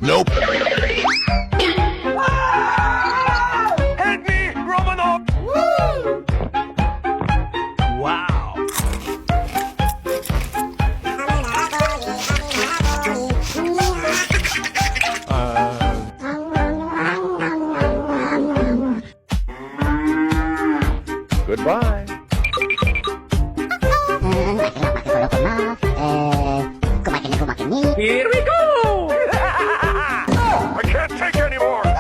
Nope. Help me, Romanov! Wow. Goodbye. Here we go! I can't take anymore!